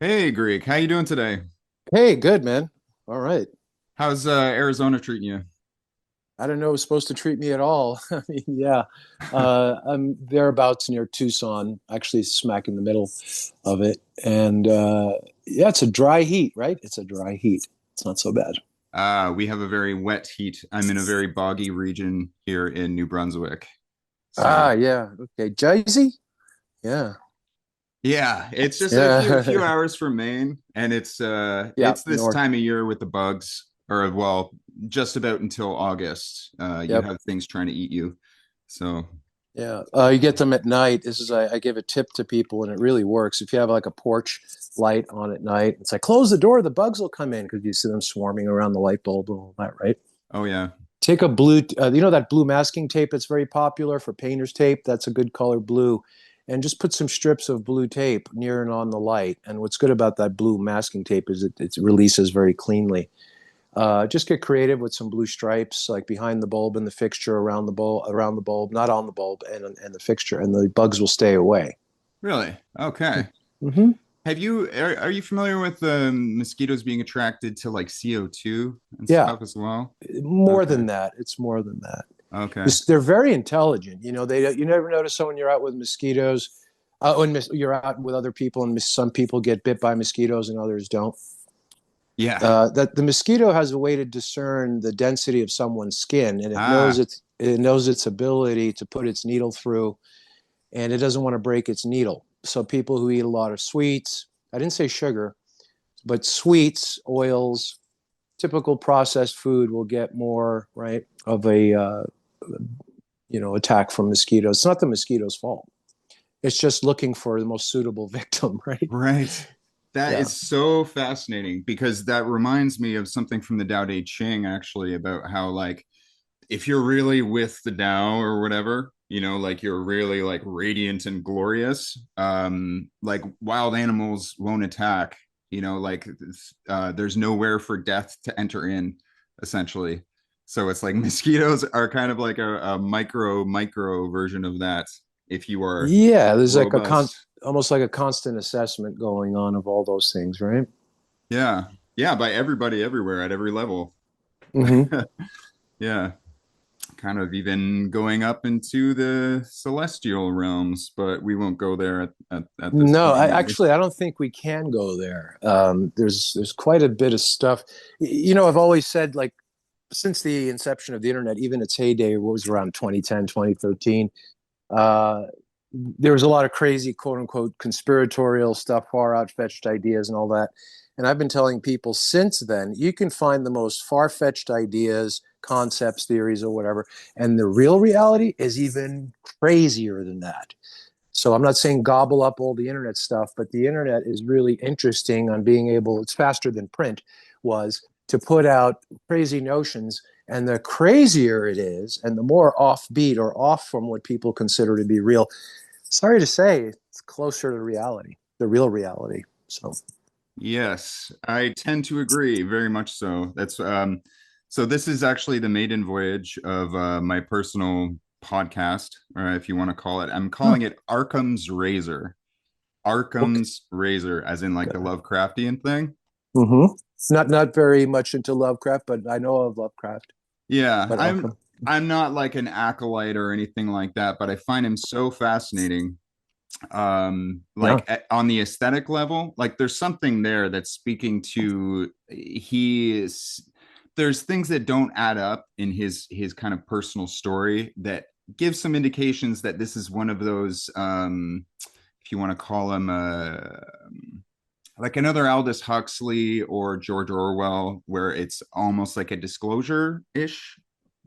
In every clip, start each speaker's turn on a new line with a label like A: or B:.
A: Hey Greek, how you doing today?
B: Hey, good man. All right.
A: How's Arizona treating you?
B: I don't know it was supposed to treat me at all. I mean, yeah. I'm thereabouts near Tucson, actually smack in the middle of it. And yeah, it's a dry heat, right? It's a dry heat. It's not so bad.
A: We have a very wet heat. I'm in a very boggy region here in New Brunswick. So
B: Ah, yeah. Okay. Jersey? Yeah.
A: yeah, it's just a few
B: Yeah.
A: hours from Maine, and
B: Yeah.
A: it's this
B: North.
A: time of year with the bugs, or well, just about until August. You
B: Yep.
A: have things trying to eat you. So
B: Yeah. You get them at night. I give a tip to people and it really works. If you have like a porch light on at night, it's like close the door, the bugs will come in because you see them swarming around the light bulb and all that, right?
A: oh yeah.
B: Take a blue, that blue masking tape that's very popular for painter's tape. That's a good color blue. And just put some strips of blue tape near and on the light. And what's good about that blue masking tape is it releases very cleanly. Just get creative with some blue stripes, like behind the bulb and the fixture, around the bulb, not on the bulb, and the fixture, and the bugs will stay away.
A: Really? Okay.
B: Mm-hmm.
A: Are you familiar with mosquitoes being attracted to like CO2 and
B: Yeah,
A: stuff as well?
B: more
A: Okay.
B: than that. It's more than that.
A: Okay.
B: They're very intelligent. You never notice so when you're out with mosquitoes, when you're out with other people, and some people get bit by mosquitoes and others don't.
A: Yeah.
B: That the mosquito has a way to discern the density of someone's skin, and
A: Ah,
B: it knows its ability to put its needle through, and it doesn't want to break its needle. So people who eat a lot of sweets, I didn't say sugar, but sweets, oils, typical processed food will get more right of a attack from mosquitoes. It's not the mosquito's fault. It's just looking for the most suitable victim, right?
A: right. That
B: Yeah.
A: is so fascinating because that reminds me of something from the Tao Te Ching actually about how like if you're really with the Tao or whatever, like you're really like radiant and glorious, like wild animals won't attack, like there's nowhere for death to enter in, essentially. So it's like mosquitoes are kind of like a micro version of that if you are
B: Yeah, there's like
A: robust.
B: almost like a constant assessment going on of all those things, right?
A: Yeah. Yeah, by everybody everywhere at every level.
B: Mm-hmm.
A: Yeah. Kind of even going up into the celestial realms, but we won't go there at this
B: No,
A: point here.
B: I don't think we can go there. There's quite a bit of stuff. I've always said like since the inception of the internet, even its heyday, what was around 2010, 2013, uh, there was a lot of crazy, quote unquote, conspiratorial stuff, far out fetched ideas, and all that. And I've been telling people since then, you can find the most far fetched ideas, concepts, theories, or whatever. And the real reality is even crazier than that. So I'm not saying gobble up all the internet stuff, but the internet is really interesting on being able, it's faster than print was to put out crazy notions. And the crazier it is, and the more offbeat or off from what people consider to be real, sorry to say, it's closer to reality, the real reality. So,
A: Yes, I tend to agree very much so. So this is actually the maiden voyage of my personal podcast, or if you want to call it. I'm
B: huh,
A: calling it Arkham's Razor.
B: okay.
A: Arkham's Razor, as in like the Lovecraftian thing.
B: Mm-hmm. Not very much into Lovecraft, but I know of Lovecraft,
A: Yeah,
B: but Arkham.
A: I'm not like an acolyte or anything like that, but I find him so fascinating.
B: Yeah.
A: Like on the aesthetic level, like there's something there that's speaking to he is there's things that don't add up in his kind of personal story that give some indications that this is one of those if you want to call him like another Aldous Huxley or George Orwell, where it's almost like a disclosure ish.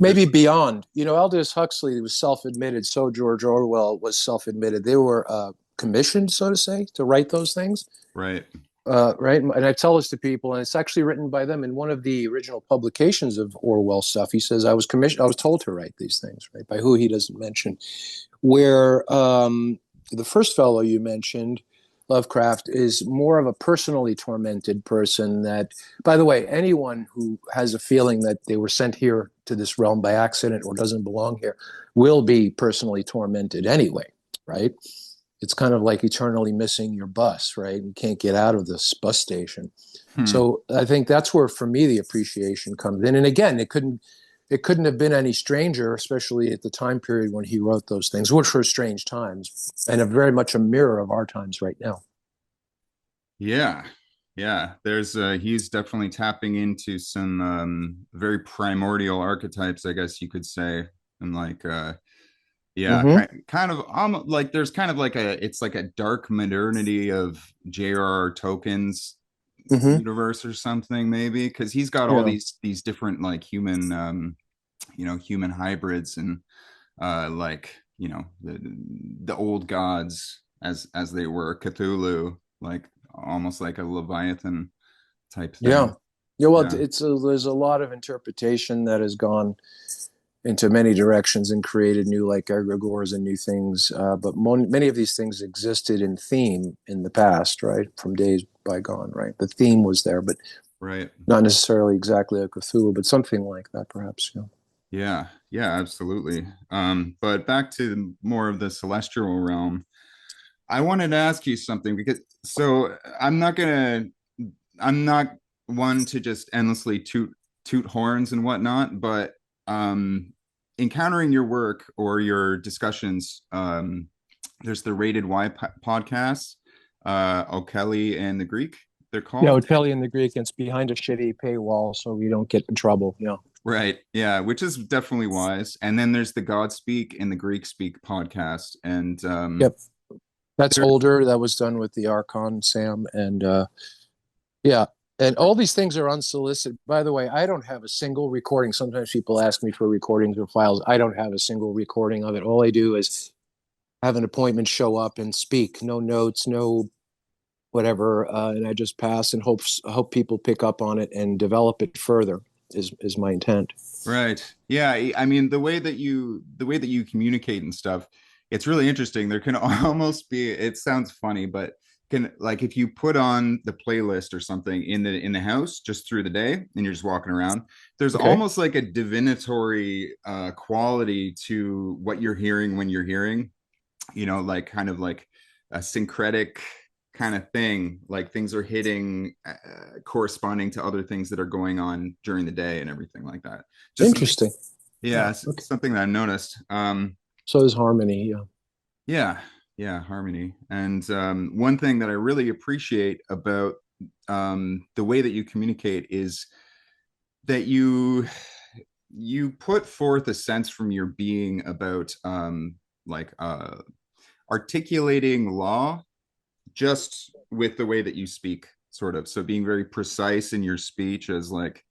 B: Maybe
A: There's
B: beyond. Aldous Huxley was self-admitted, so George Orwell was self-admitted. They were commissioned, so to say, to write those things.
A: right.
B: Right. And I tell this to people, and it's actually written by them in one of the original publications of Orwell stuff. He says, I was told to write these things, right? By who he doesn't mention. Where the first fellow you mentioned, Lovecraft, is more of a personally tormented person that, by the way, anyone who has a feeling that they were sent here to this realm by accident or doesn't belong here will be personally tormented anyway, right? It's kind of like eternally missing your bus, right? You can't get out of this bus station.
A: Hmm.
B: So I think that's where, for me, the appreciation comes in. And again, it couldn't have been any stranger, especially at the time period when he wrote those things, which were strange times and are very much a mirror of our times right now.
A: Yeah. Yeah. There's he's definitely tapping into some very primordial archetypes, I guess you could say. And like yeah,
B: Mm-hmm.
A: kind of like there's kind of like a it's like a dark modernity of J.R.R. Tolkien's
B: Mm-hmm.
A: universe or something maybe because he's got all
B: Yeah.
A: these different like human human hybrids and like the old gods as they were Cthulhu, like almost like a Leviathan type
B: Yeah.
A: thing.
B: Yeah. Well,
A: Yeah,
B: there's a lot of interpretation that has gone into many directions and created new like egregores and new things. But many of these things existed in theme in the past, right? From days bygone, right? The theme was there, but
A: right.
B: not necessarily exactly a Cthulhu, but something like that, perhaps. Yeah.
A: Yeah, yeah, absolutely. But back to more of the celestial realm. I wanted to ask you something because so I'm not one to just endlessly toot horns and whatnot, but encountering your work or your discussions, there's the Rated Y podcast, O'Kelly and the Greek, they're
B: Yeah,
A: called.
B: Italian the Greek, and it's behind a shitty paywall, so we don't get in trouble. Yeah.
A: Right. Yeah, which is definitely wise. And then there's the God Speak and the Greek Speak podcast. And
B: Yep. That's
A: they're
B: older. That was done with the Archon Sam, and yeah. And all these things are unsolicited. By the way, I don't have a single recording. Sometimes people ask me for recordings or files. I don't have a single recording of it. All I do is have an appointment, show up, and speak. No notes, no whatever, and I just pass and hope people pick up on it and develop it further. Is my intent.
A: right. Yeah, I mean the way that you communicate and stuff, it's really interesting. There can almost be it sounds funny, but can like if you put on the playlist or something in the house just through the day and you're just walking around, there's
B: Okay.
A: almost like a divinatory quality to what you're hearing when you're hearing, like kind of like a syncretic kind of thing, like things are hitting corresponding to other things that are going on during the day and everything like that. Just something,
B: Interesting.
A: yeah,
B: Yeah. Okay.
A: something that I noticed.
B: So is harmony. Yeah.
A: Yeah, yeah, harmony. And one thing that I really appreciate about the way that you communicate is that you put forth a sense from your being about like articulating law just with the way that you speak, sort of. So being very precise in your speech, as like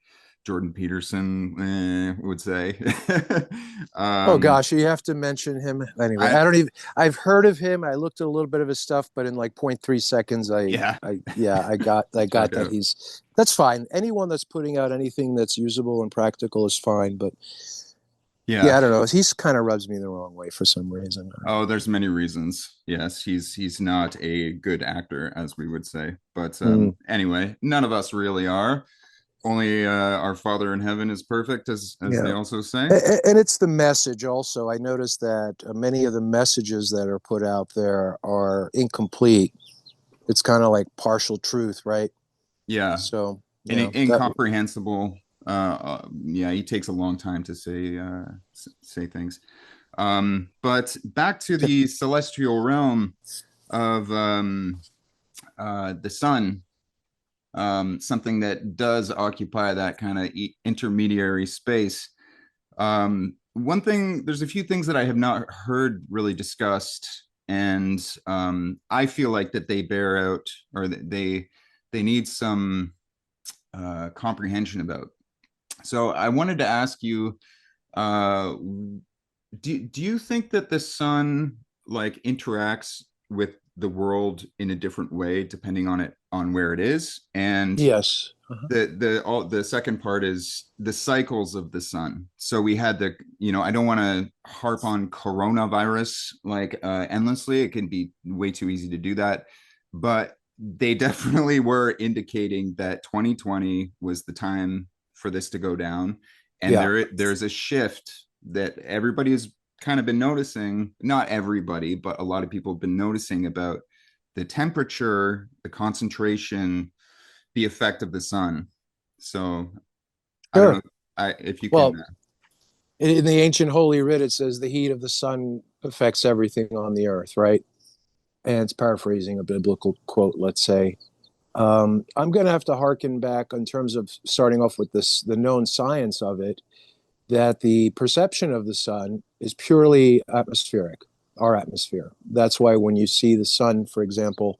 A: Jordan Peterson would say.
B: Oh
A: um,
B: gosh, you have to mention him anyway.
A: I
B: I don't even. I've heard of him. I looked at a little bit of his stuff, but in like 0.3 seconds,
A: yeah,
B: yeah, I got
A: struck
B: that.
A: out.
B: That's fine. Anyone that's putting out anything that's usable and practical is fine. But
A: Yeah.
B: yeah, I don't know. He's kind of rubs me the wrong way for some reason.
A: Oh, there's many reasons. Yes, he's not a good actor, as we would say. But
B: Hmm.
A: anyway, none of us really are. Only our Father in heaven is perfect, as they
B: Yeah.
A: also say.
B: And it's the message also. I noticed that many of the messages that are put out there are incomplete. It's kind of like partial truth, right?
A: Yeah,
B: So,
A: and
B: yeah, that,
A: incomprehensible. Yeah, he takes a long time to say things. But back to the celestial realm of the sun, something that does occupy that kind of intermediary space. One thing, there's a few things that I have not heard really discussed, and I feel like that they bear out or they need some comprehension about. So I wanted to ask you, uh, do you think that the sun like interacts with the world in a different way depending on it on where it is? And
B: yes. Uh-huh.
A: the second part is the cycles of the sun. So we had I don't want to harp on coronavirus like endlessly. It can be way too easy to do that, but they definitely were indicating that 2020 was the time for this to go down, and
B: Yeah.
A: there's a shift that everybody is kind of been noticing, not everybody, but a lot of people have been noticing about the temperature, the concentration, the effect of the sun. So I don't know
B: Sure.
A: if you can.
B: Well, in the ancient Holy Writ, it says the heat of the sun affects everything on the earth, right? And it's paraphrasing a biblical quote, let's say. I'm going to have to harken back in terms of starting off with this, the known science of it, that the perception of the sun is purely atmospheric, our atmosphere. That's why when you see the sun, for example,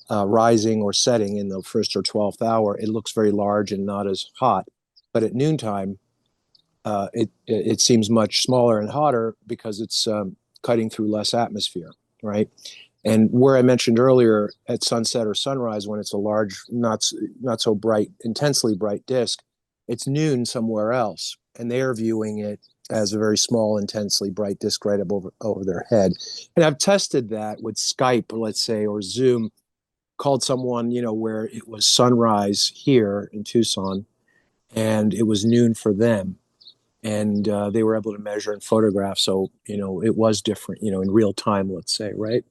B: rising or setting in the first or 12th hour, it looks very large and not as hot. But at noontime, it seems much smaller and hotter because it's cutting through less atmosphere, right? And where I mentioned earlier at sunset or sunrise, when it's a large, not so bright, intensely bright disk, it's noon somewhere else, and they are viewing it as a very small, intensely bright disk right up over their head. And I've tested that with Skype, let's say, or Zoom. Called someone, where it was sunrise here in Tucson, and it was noon for them, and they were able to measure and photograph. So it was different, in real time, let's say, right?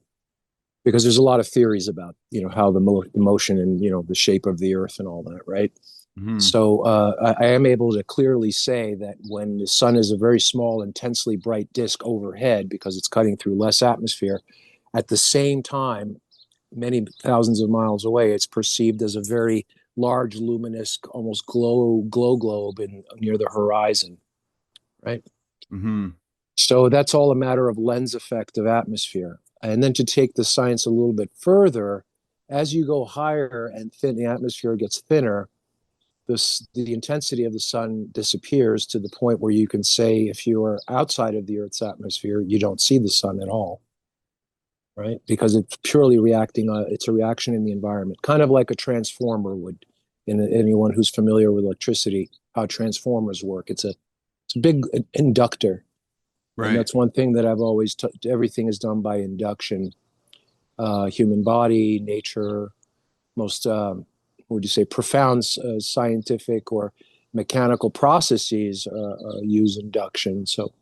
B: Because there's a lot of theories about how the motion and the shape of the earth and all that, right?
A: Mhm.
B: So I am able to clearly say that when the sun is a very small, intensely bright disk overhead, because it's cutting through less atmosphere, at the same time, many thousands of miles away, it's perceived as a very large, luminous, almost glow globe near the horizon, right?
A: Mhm.
B: So that's all a matter of lens effect of atmosphere. And then to take the science a little bit further, as you go higher and the atmosphere gets thinner, the intensity of the sun disappears to the point where you can say if you are outside of the Earth's atmosphere, you don't see the sun at all, right? Because it's purely reacting. It's a reaction in the environment, kind of like a transformer would. In anyone who's familiar with electricity, how transformers work, it's a big inductor, and
A: Right.
B: that's one thing that I've always. Everything is done by induction. Human body, nature, most what would you say, profound scientific or mechanical processes use induction. So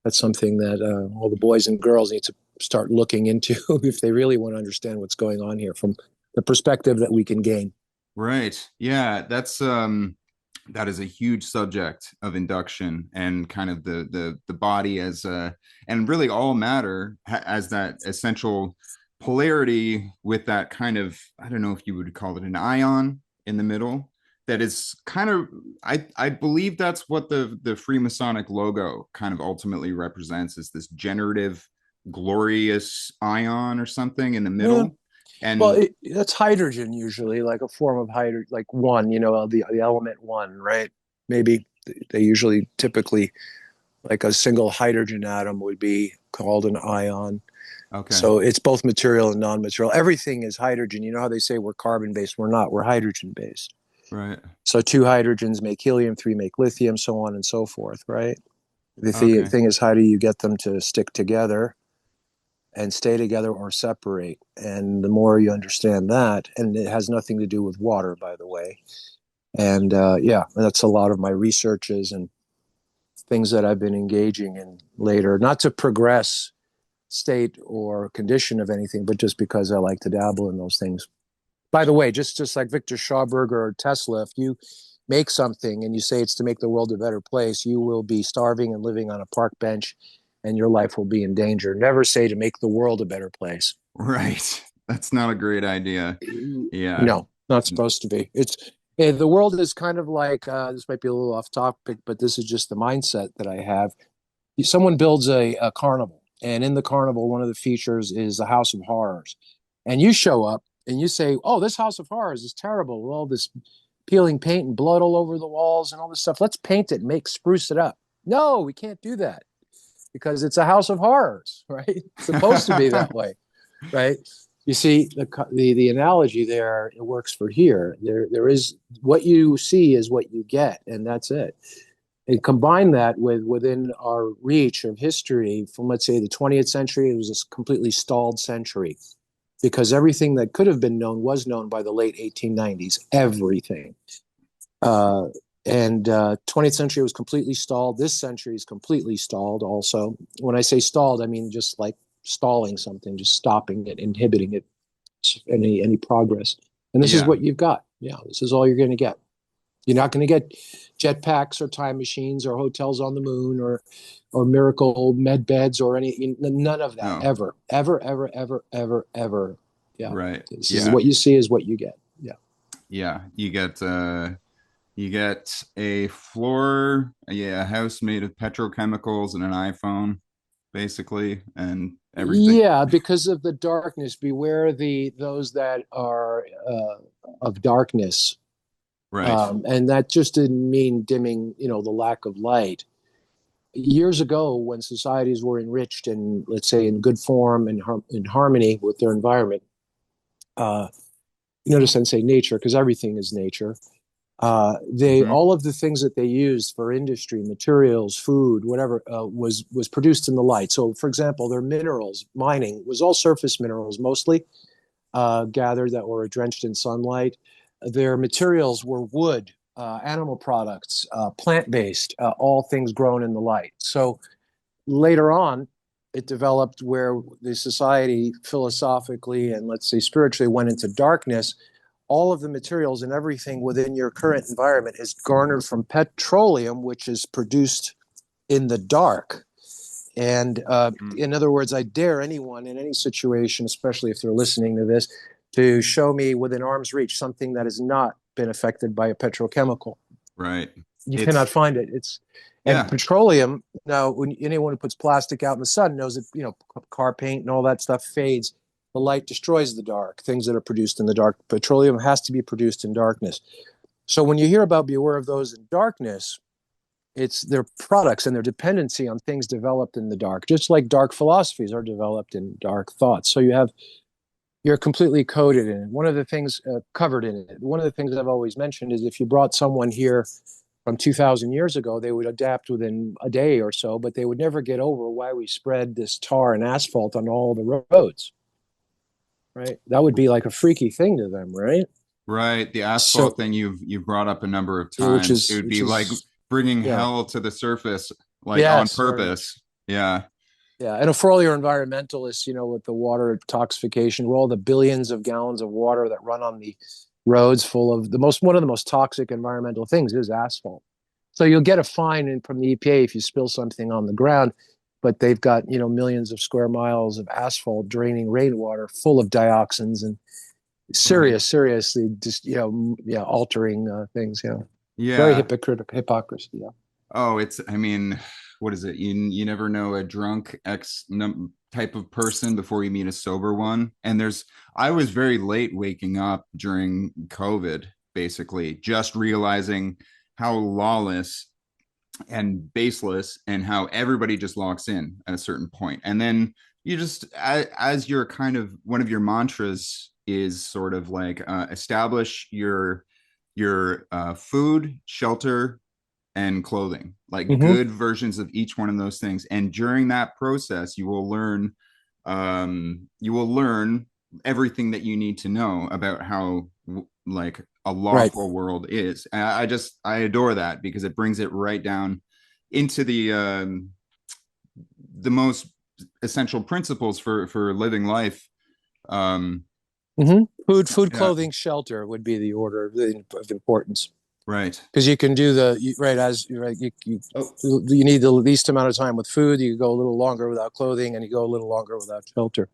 B: that's something that all the boys and girls need to start looking into if they really want to understand what's going on here from the perspective that we can gain.
A: Right. Yeah, that is a huge subject of induction and kind of the body as and really all matter as that essential polarity with that kind of, I don't know if you would call it an ion in the middle, that is kind of, I believe that's what the Freemasonic logo kind of ultimately represents, is this generative glorious ion or something in the
B: Yeah.
A: middle.
B: Well,
A: And
B: that's hydrogen usually, like a form of hydrogen, like one, the element one, right? Maybe they usually typically like a single hydrogen atom would be called an ion.
A: okay.
B: So it's both material and non-material. Everything is hydrogen. You know how they say we're carbon based? We're not. We're hydrogen based.
A: Right.
B: So two hydrogens make helium, three make lithium, so on and so forth, right? The
A: Okay.
B: thing is, how do you get them to stick together and stay together or separate? And the more you understand that, and it has nothing to do with water, by the way. And yeah, that's a lot of my researches and things that I've been engaging in later, not to progress state or condition of anything, but just because I like to dabble in those things. By the way, just like Victor Schauberger or Tesla, if you make something and you say it's to make the world a better place, you will be starving and living on a park bench and your life will be in danger. Never say to make the world a better place.
A: Right. That's not a great idea. Yeah.
B: No, not supposed to be. The world is kind of like this might be a little off topic, but this is just the mindset that I have. Someone builds a carnival, and in the carnival, one of the features is a house of horrors. And you show up and you say, "Oh, this house of horrors is terrible with all this peeling paint and blood all over the walls and all this stuff. Let's paint it and spruce it up." No, we can't do that because it's a house of horrors, right? It's supposed to be that way, right? You see, the analogy there, it works for here. There is what you see is what you get, and that's it. And combine that with within our reach of history from, let's say, the 20th century. It was a completely stalled century because everything that could have been known was known by the late 1890s. Everything. Uh, And 20th century was completely stalled. This century is completely stalled also. When I say stalled, I mean just like stalling something, just stopping it, inhibiting it, any progress. And this is
A: Yeah.
B: what you've got. Yeah, this is all you're going to get. You're not going to get jetpacks or time machines or hotels on the moon or miracle med beds or any, none of that,
A: No.
B: ever, ever, ever, ever, ever, ever. Yeah,
A: Right.
B: this is
A: Yeah.
B: what you see is what you get. Yeah.
A: Yeah. You get a floor, yeah, a house made of petrochemicals and an iPhone, basically, and everything.
B: Yeah, because of the darkness, beware those that are of darkness,
A: Right.
B: and that just didn't mean dimming, the lack of light. Years ago, when societies were enriched and, let's say, in good form and in harmony with their environment, uh, notice I say nature because everything is nature. They
A: Hmm.
B: all of the things that they used for industry, materials, food, whatever, was produced in the light. So, for example, their minerals, mining was all surface minerals mostly, gathered that were drenched in sunlight. Their materials were wood, animal products, plant based, all things grown in the light. So later on, it developed where the society philosophically and, let's say, spiritually went into darkness. All of the materials and everything within your current environment is garnered from petroleum, which is produced in the dark. And in other words, I dare anyone in any situation, especially if they're listening to this, to show me within arm's reach something that has not been affected by a petrochemical.
A: Right.
B: You cannot
A: It's
B: find it. It's and
A: yeah.
B: petroleum. Now, when anyone who puts plastic out in the sun knows that car paint and all that stuff fades. The light destroys the dark. Things that are produced in the dark. Petroleum has to be produced in darkness. So when you hear about beware of those in darkness, it's their products and their dependency on things developed in the dark, just like dark philosophies are developed in dark thoughts. So you're completely coded in it. One of the things covered in it. One of the things I've always mentioned is if you brought someone here from 2,000 years ago, they would adapt within a day or so, but they would never get over why we spread this tar and asphalt on all the roads, right? That would be like a freaky thing to them, right?
A: Right. The asphalt
B: So,
A: thing you've brought up a number of
B: yeah, which
A: times. It
B: is,
A: would
B: which
A: be like
B: is,
A: bringing
B: yeah,
A: hell to the surface, like on
B: yes, very much.
A: purpose. Yeah.
B: Yeah, and for all your environmentalists, with the water toxification, where all the billions of gallons of water that run on the roads full of one of the most toxic environmental things is asphalt. So you'll get a fine from the EPA if you spill something on the ground, but they've got millions of square miles of asphalt draining rainwater full of dioxins and
A: Right.
B: seriously just yeah, altering things. Yeah, very
A: Yeah.
B: hypocritical hypocrisy. Yeah.
A: Oh, I mean, what is it? You never know a drunk type of person before you meet a sober one. And I was very late waking up during COVID, basically, just realizing how lawless and baseless and how everybody just locks in at a certain point. And then you just, as your kind of one of your mantras is sort of like establish your food, shelter, and clothing, like
B: Mm-hmm.
A: good versions of each one of those things. And during that process, you will learn everything that you need to know about how like a
B: Right.
A: lawful world is. And I adore that because it brings it right down into the most essential principles for living life. Um,
B: Mm-hmm. Food,
A: yeah,
B: clothing, shelter would be the order of importance.
A: right.
B: Because you can do right as right
A: Oh,
B: you need the least amount of time with food. You go a little longer without clothing, and you go a little longer without shelter.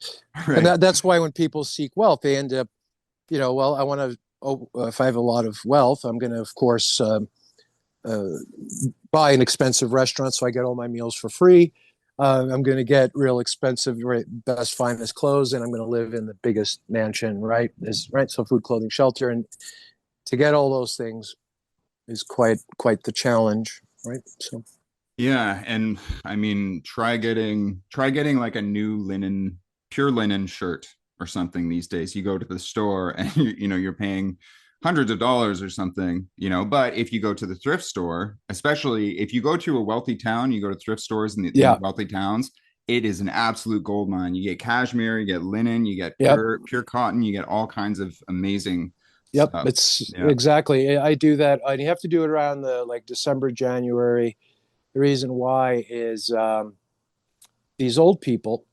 B: And
A: right,
B: that's why when people seek wealth, they end up, well, I want to. Oh, if I have a lot of wealth, I'm going to, of course, uh, buy an expensive restaurant so I get all my meals for free. I'm going to get real expensive, right, best, finest clothes, and I'm going to live in the biggest mansion, right? Right. So food, clothing, shelter, and to get all those things is quite the challenge, right? So,
A: yeah. And I mean, try getting like a new pure linen shirt or something these days. You go to the store and you're paying hundreds of dollars or something, but if you go to the thrift store, especially if you go to a wealthy town, you go to thrift stores in
B: yeah,
A: wealthy towns, it is an absolute gold mine. You get cashmere, you get linen, you get
B: yep,
A: pure cotton, you get all kinds of amazing
B: Yep,
A: So
B: it's
A: yeah.
B: exactly. I do that, and you have to do it around the like December, January. The reason why is these old people,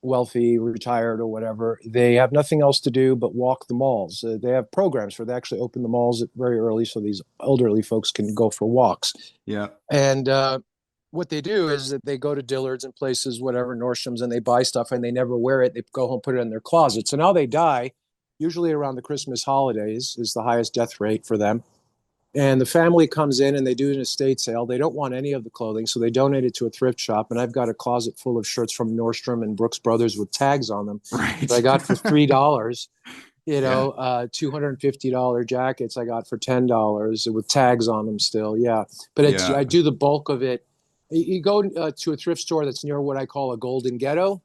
B: wealthy, retired, or whatever, they have nothing else to do but walk the malls. They have programs where they actually open the malls very early so these elderly folks can go for walks.
A: Yeah.
B: And what they do is that they go to Dillard's and places, whatever, Nordstrom's, and they buy stuff and they never wear it. They go home, put it in their closet. So now they die, usually around the Christmas holidays, is the highest death rate for them. And the family comes in and they do an estate sale. They don't want any of the clothing, so they donate it to a thrift shop. And I've got a closet full of shirts from Nordstrom and Brooks Brothers with tags on them that I
A: Right.
B: got for $3.
A: Yeah.
B: $250 jackets I got for $10 with tags on them still. Yeah, but
A: Yeah.
B: I do the bulk of it. You go to a thrift store that's near what I call a golden ghetto,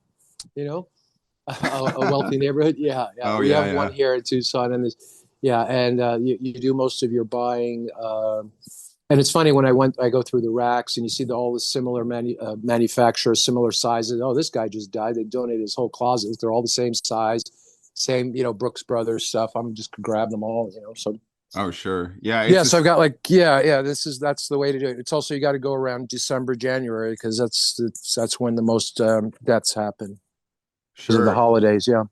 B: you know, a wealthy neighborhood. Yeah, yeah.
A: Oh
B: We
A: yeah,
B: have one
A: yeah.
B: here in Tucson, and this, yeah, and you do most of your buying. And it's funny when I go through the racks and you see all the similar manufacturers, similar sizes. Oh, this guy just died. They donated his whole closet. They're all the same size, same, Brooks Brothers stuff. I'm just grab them all. So
A: Oh sure. Yeah, it's
B: yeah,
A: a
B: so I've got like yeah. That's the way to do it. It's also you got to go around December, January because that's when the most deaths happen because of the
A: sure.
B: holidays. Yeah,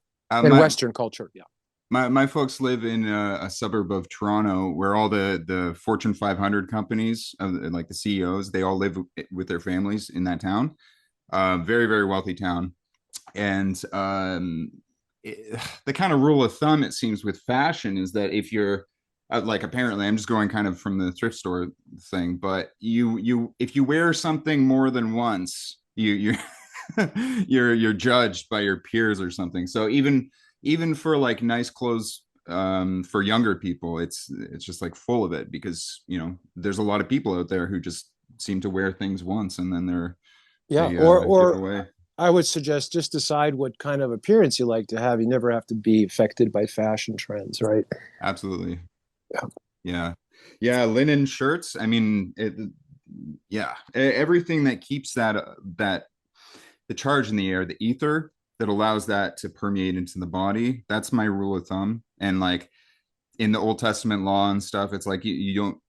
B: in
A: My
B: Western culture. Yeah.
A: my folks live in a suburb of Toronto where all the Fortune 500 companies, like the CEOs, they all live with their families in that town. Very very wealthy town, and the kind of rule of thumb it seems with fashion is that if you're like apparently I'm just going kind of from the thrift store thing, but you if you wear something more than once, you you're judged by your peers or something. So even for like nice clothes for younger people, it's just like full of it because there's a lot of people out there who just seem to wear things once and then
B: Yeah,
A: they give it
B: or
A: away.
B: I would suggest just decide what kind of appearance you like to have. You never have to be affected by fashion trends, right?
A: Absolutely.
B: Yeah.
A: Yeah. Yeah, linen shirts. I mean, yeah, everything that keeps that the charge in the air, the ether that allows that to permeate into the body. That's my rule of thumb. And like in the Old Testament law and stuff, it's like you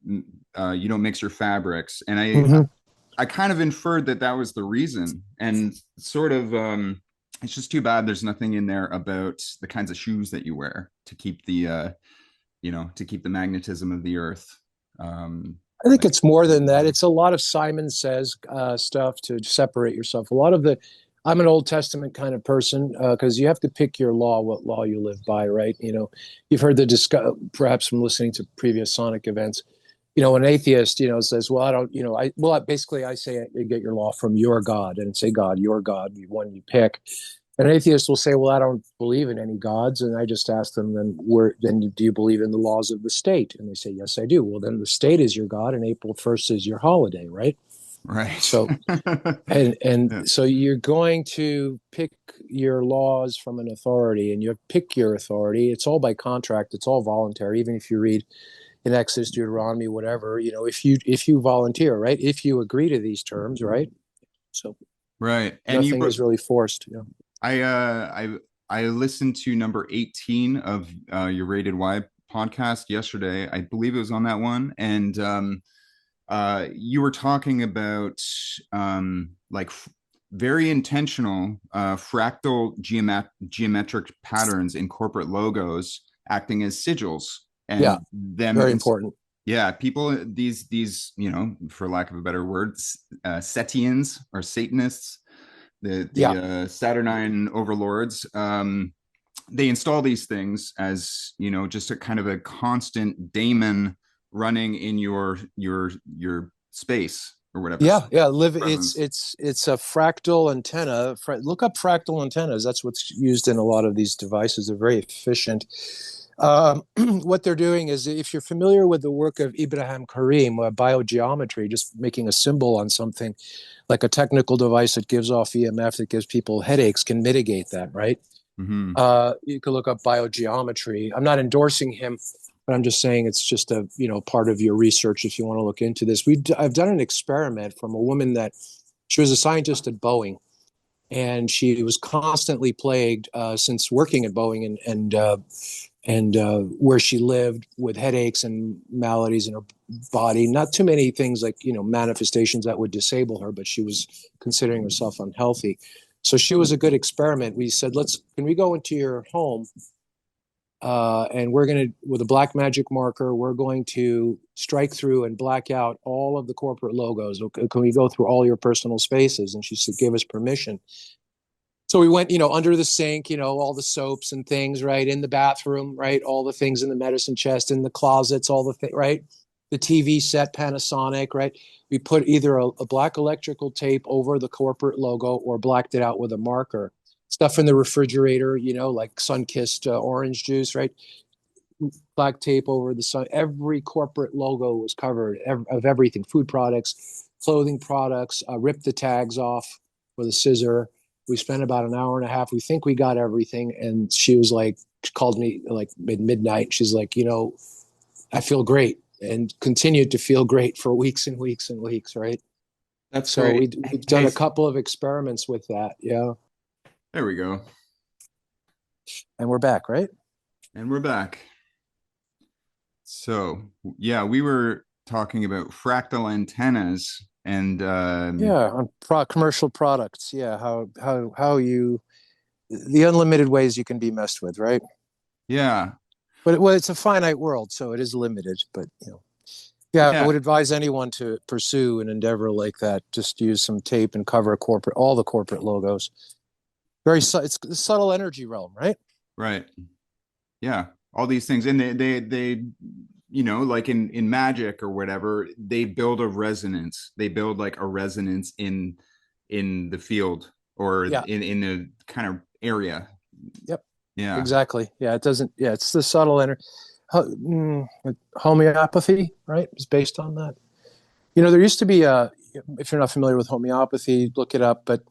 A: don't mix your fabrics. And
B: Hmm.
A: I kind of inferred that that was the reason. And sort of it's just too bad there's nothing in there about the kinds of shoes that you wear to keep the to keep the magnetism of the earth.
B: I think
A: Like,
B: it's more than that. It's a lot of Simon Says stuff to separate yourself. A lot of I'm an Old Testament kind of person because you have to pick your law, what law you live by, right? You've heard perhaps from listening to previous Sonic events. An atheist, says, well, I don't, basically I say you get your law from your God and say, God, your God, one you pick. An atheist will say, well, I don't believe in any gods. And I just ask them, then do you believe in the laws of the state? And they say, yes, I do. Well, then the state is your God and April 1st is your holiday, right?
A: right.
B: So, and
A: Yeah.
B: so you're going to pick your laws from an authority and you pick your authority. It's all by contract. It's all voluntary. Even if you read in Exodus, Deuteronomy, whatever, if you volunteer, right? If you agree to these terms, right? So
A: Right. And
B: nothing is really forced.
A: I I listened to number 18 of your Rated Y podcast yesterday. I believe it was on that one. And you were talking about like very intentional fractal geometric patterns in corporate logos acting as sigils
B: Yeah,
A: and them
B: very important.
A: yeah, people these for lack of a better word Setians or Satanists, the
B: Yeah,
A: Saturnine overlords, they install these things as just a kind of a constant daemon running in your space or whatever
B: yeah. Live.
A: presence.
B: It's a fractal antenna. Look up fractal antennas. That's what's used in a lot of these devices. They're very efficient. What they're doing is, if you're familiar with the work of Ibrahim Karim, biogeometry, just making a symbol on something, like a technical device that gives off EMF that gives people headaches, can mitigate that, right?
A: Mm-hmm.
B: You can look up biogeometry. I'm not endorsing him, but I'm just saying it's just a part of your research if you want to look into this. I've done an experiment from a woman that she was a scientist at Boeing, and she was constantly plagued since working at Boeing and and where she lived with headaches and maladies in her body. Not too many things like, manifestations that would disable her, but she was considering herself unhealthy. So she was a good experiment. We said, can we go into your home? And we're going to, with a black magic marker, we're going to strike through and black out all of the corporate logos. Okay, can we go through all your personal spaces? And she said, give us permission. So we went, under the sink, all the soaps and things, right? In the bathroom, right? All the things in the medicine chest, in the closets, all the things, right? The TV set, Panasonic, right? We put either a black electrical tape over the corporate logo or blacked it out with a marker. Stuff in the refrigerator, like sun-kissed orange juice, right? Black tape over the sun. Every corporate logo was covered of everything, food products, clothing products, ripped the tags off with a scissor. We spent about an hour and a half. We think we got everything. And she was like, she called me like midnight. She's like, I feel great, and continued to feel great for weeks and weeks and weeks. Right.
A: That's
B: So
A: great.
B: we've done
A: Hey,
B: a couple of experiments with that. Yeah.
A: there we go.
B: And we're back. Right.
A: And we're back. So, yeah, we were talking about fractal antennas and
B: Yeah. On commercial products. Yeah. How you, the unlimited ways you can be messed with. Right.
A: yeah,
B: But it's a finite world, so it is limited. But yeah, I
A: yeah,
B: would advise anyone to pursue an endeavor like that. Just use some tape and cover all the corporate logos. It's the subtle energy realm, right?
A: right. Yeah, all these things, and like in magic or whatever, they build a resonance. They build like a resonance in the field or
B: Yeah.
A: in a kind of area.
B: Yep.
A: Yeah.
B: Exactly. Yeah. It doesn't. Yeah. It's the subtle energy. Homeopathy, right? Is based on that. There used to be if you're not familiar with homeopathy, look it up. But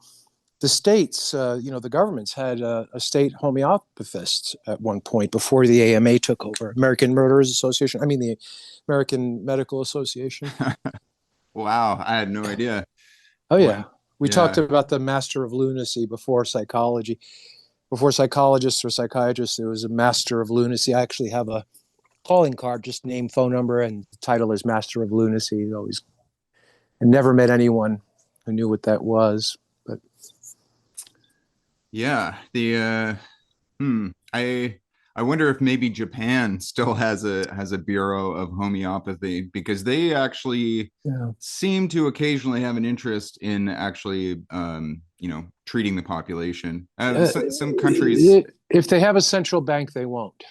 B: the states, the governments had a state homeopathist at one point before the AMA took over, American Murderers Association. I mean, the American Medical Association.
A: Wow, I had no idea.
B: Oh
A: What?
B: yeah, we talked
A: Yeah.
B: about the master of lunacy before psychology. Before psychologists or psychiatrists, there was a master of lunacy. I actually have a calling card, just name, phone number, and the title is Master of Lunacy. Always, I never met anyone who knew what that was, but
A: Yeah. I wonder if maybe Japan still has a bureau of homeopathy because they actually
B: yeah.
A: seem to occasionally have an interest in actually treating the population.
B: Uh,
A: Some countries,
B: if they have a central bank, they won't,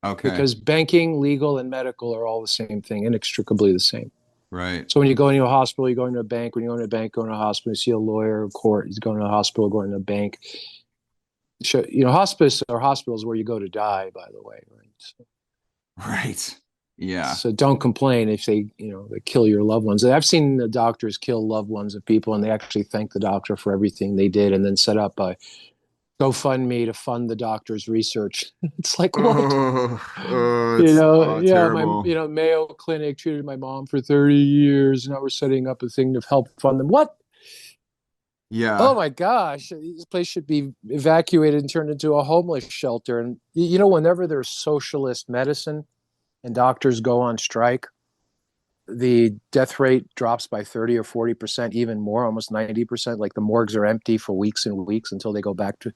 A: okay,
B: because banking, legal, and medical are all the same thing, inextricably the same.
A: right.
B: So when you go into a hospital, you go into a bank. When you go into a bank, go into a hospital. You see a lawyer, court. You go into a hospital, go into a bank. Hospice or hospitals where you go to die. By the way, right?
A: Right. Yeah.
B: So don't complain if they kill your loved ones. I've seen the doctors kill loved ones of people, and they actually thank the doctor for everything they did, and then set up a GoFundMe to fund the doctor's research. It's like, what?
A: It's
B: Yeah, my
A: terrible.
B: Mayo Clinic treated my mom for 30 years. Now we're setting up a thing to help fund them. What? Oh
A: Yeah.
B: my gosh, this place should be evacuated and turned into a homeless shelter. And whenever there's socialist medicine and doctors go on strike, the death rate drops by 30 or 40%, even more, almost 90%. Like the morgues are empty for weeks and weeks until they go back to,